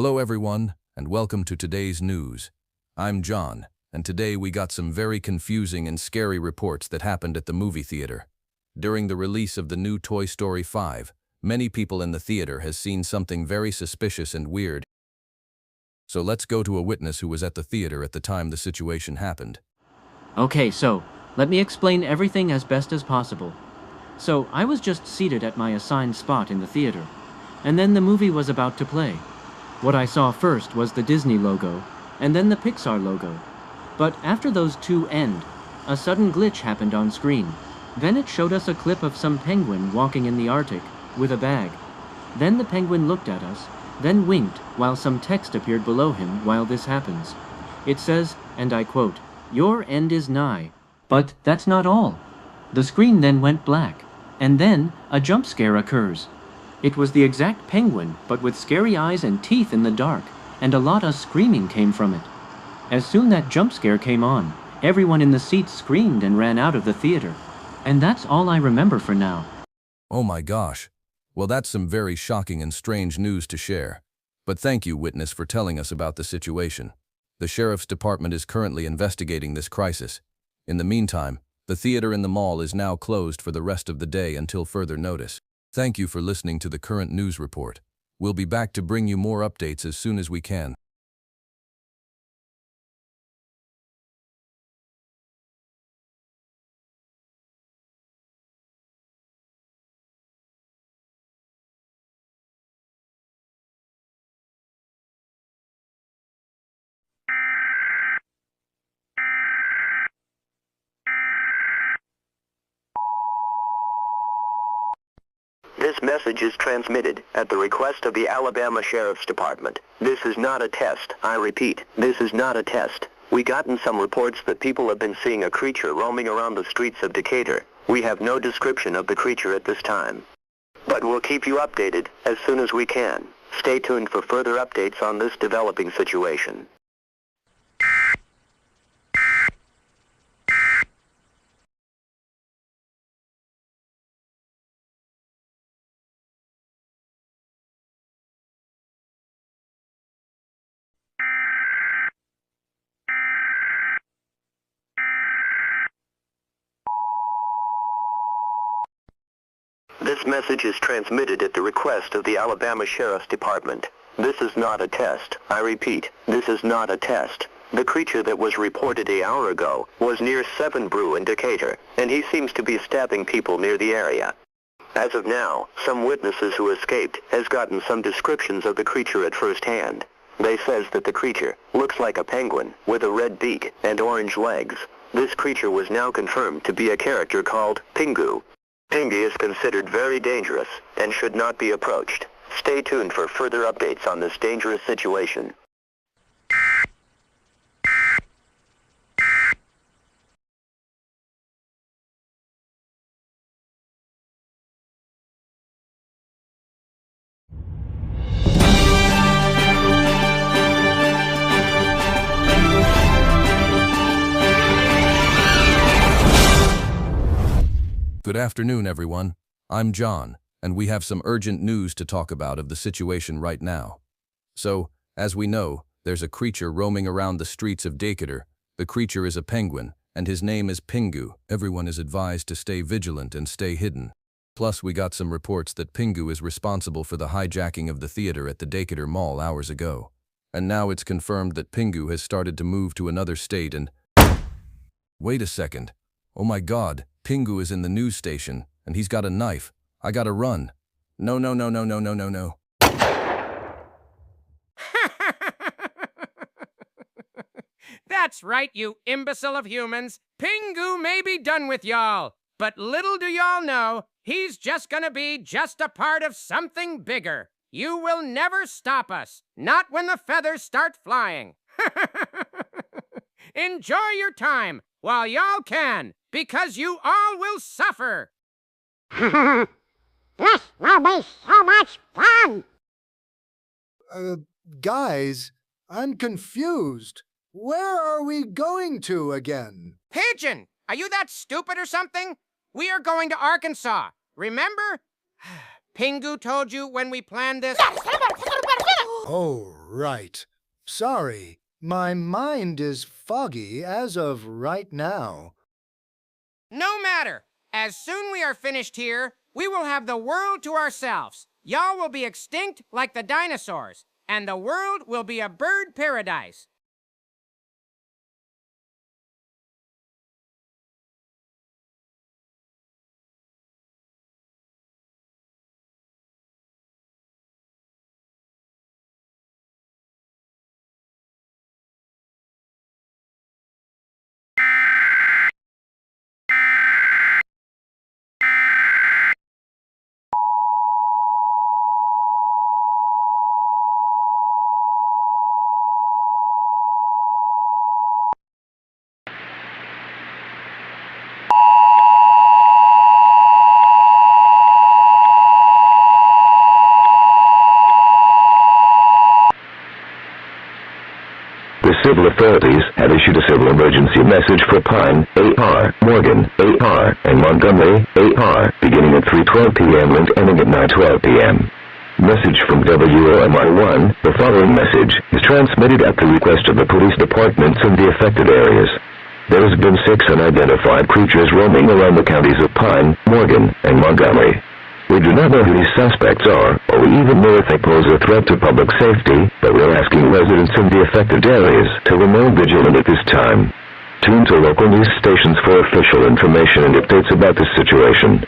Hello everyone, and welcome to today's news. I'm John, and today we got some very confusing and scary reports that happened at the movie theater. During the release of the new Toy Story 5, many people in the theater has seen something very suspicious and weird. So let's go to a witness who was at the theater at the time the situation happened. Okay, so let me explain everything as best as possible. So I was just seated at my assigned spot in the theater, and then the movie was about to play. What I saw first was the Disney logo, and then the Pixar logo. But after those two end, a sudden glitch happened on screen. Then it showed us a clip of some penguin walking in the Arctic with a bag. Then the penguin looked at us, then winked while some text appeared below him while this happens. It says, and I quote, "Your end is nigh." But that's not all. The screen then went black, and then a jump scare occurs. It was the exact penguin, but with scary eyes and teeth in the dark, and a lot of screaming came from it. As soon that jump scare came on, everyone in the seats screamed and ran out of the theater. And that's all I remember for now. Oh my gosh. Well, that's some very shocking and strange news to share. But thank you, witness, for telling us about the situation. The sheriff's department is currently investigating this crisis. In the meantime, the theater in the mall is now closed for the rest of the day until further notice. Thank you for listening to the current news report. We'll be back to bring you more updates as soon as we can. This message is transmitted at the request of the Alabama Sheriff's Department. This is not a test. I repeat, this is not a test. We gotten some reports that people have been seeing a creature roaming around the streets of Decatur. We have no description of the creature at this time. But we'll keep you updated as soon as we can. Stay tuned for further updates on this developing situation. This message is transmitted at the request of the Alabama Sheriff's Department. This is not a test. I repeat, this is not a test. The creature that was reported an hour ago was near 7 Brew in Decatur, and he seems to be stabbing people near the area. As of now, some witnesses who escaped has gotten some descriptions of the creature at first hand. They says that the creature looks like a penguin with a red beak and orange legs. This creature was now confirmed to be a character called Pingu. Pingu is considered very dangerous and should not be approached. Stay tuned for further updates on this dangerous situation. Good afternoon, everyone. I'm John, and we have some urgent news to talk about of the situation right now. So, as we know, there's a creature roaming around the streets of Decatur. The creature is a penguin, and his name is Pingu. Everyone is advised to stay vigilant and stay hidden. Plus, we got some reports that Pingu is responsible for the hijacking of the theater at the Decatur Mall hours ago. And now it's confirmed that Pingu has started to move to another state and... Wait a second. Oh my God. Pingu is in the news station, and he's got a knife. I gotta run. No. That's right, you imbecile of humans. Pingu may be done with y'all, but little do y'all know, he's just gonna be just a part of something bigger. You will never stop us, not when the feathers start flying. Enjoy your time while y'all can, because you all will suffer. This will be so much fun! Guys, I'm confused. Where are we going to again? Pigeon, are you that stupid or something? We are going to Arkansas, remember? Pingu told you when we planned this. Oh, right. Sorry, my mind is foggy as of right now. No matter. As soon we are finished here, we will have the world to ourselves. Y'all will be extinct like the dinosaurs, and the world will be a bird paradise. The civil authorities had issued a civil emergency message for Pine, A.R., Morgan, A.R., and Montgomery, A.R., beginning at 3:12 p.m. and ending at 9:12 p.m. Message from WOMI-1. The following message is transmitted at the request of the police departments in the affected areas. There has been 6 unidentified creatures roaming around the counties of Pine, Morgan, and Montgomery. We do not know who these suspects are, or we even know if they pose a threat to public safety, but we are asking residents in the affected areas to remain vigilant at this time. Tune to local news stations for official information and updates about this situation.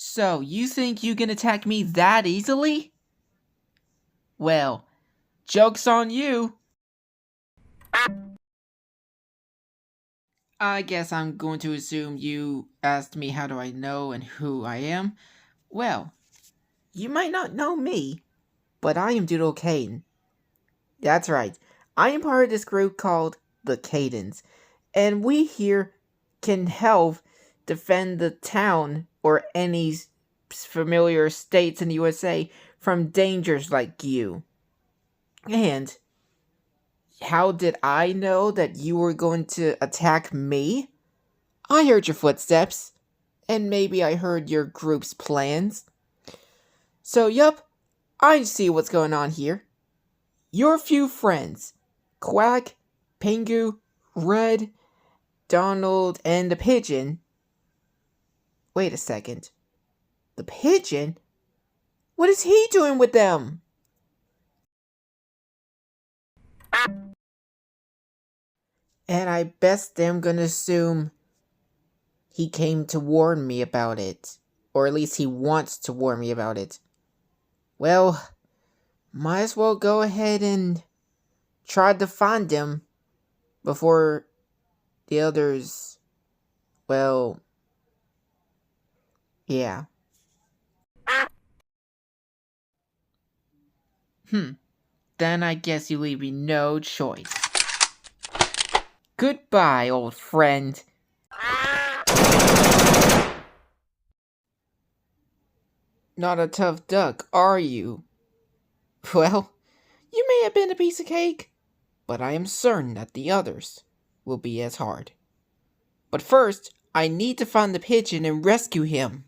So, you think you can attack me that easily? Well, joke's on you. I guess I'm going to assume you asked me how do I know and who I am. Well, you might not know me, but I am Doodle K.A.D. That's right, I am part of this group called the K.A.D.s, and we here can help defend the town or any familiar states in the USA from dangers like you. And how did I know that you were going to attack me? I heard your footsteps, and maybe I heard your group's plans. So, yup, I see what's going on here. Your few friends, Quack, Pingu, Red, Donald, and the Pigeon. Wait a second. The Pigeon? What is he doing with them? And I best am gonna assume he came to warn me about it. Or at least he wants to warn me about it. Well, might as well go ahead and try to find him before the others, well, yeah. Then I guess you leave me no choice. Goodbye, old friend. Not a tough duck, are you? Well, you may have been a piece of cake, but I am certain that the others will be as hard. But first, I need to find the pigeon and rescue him.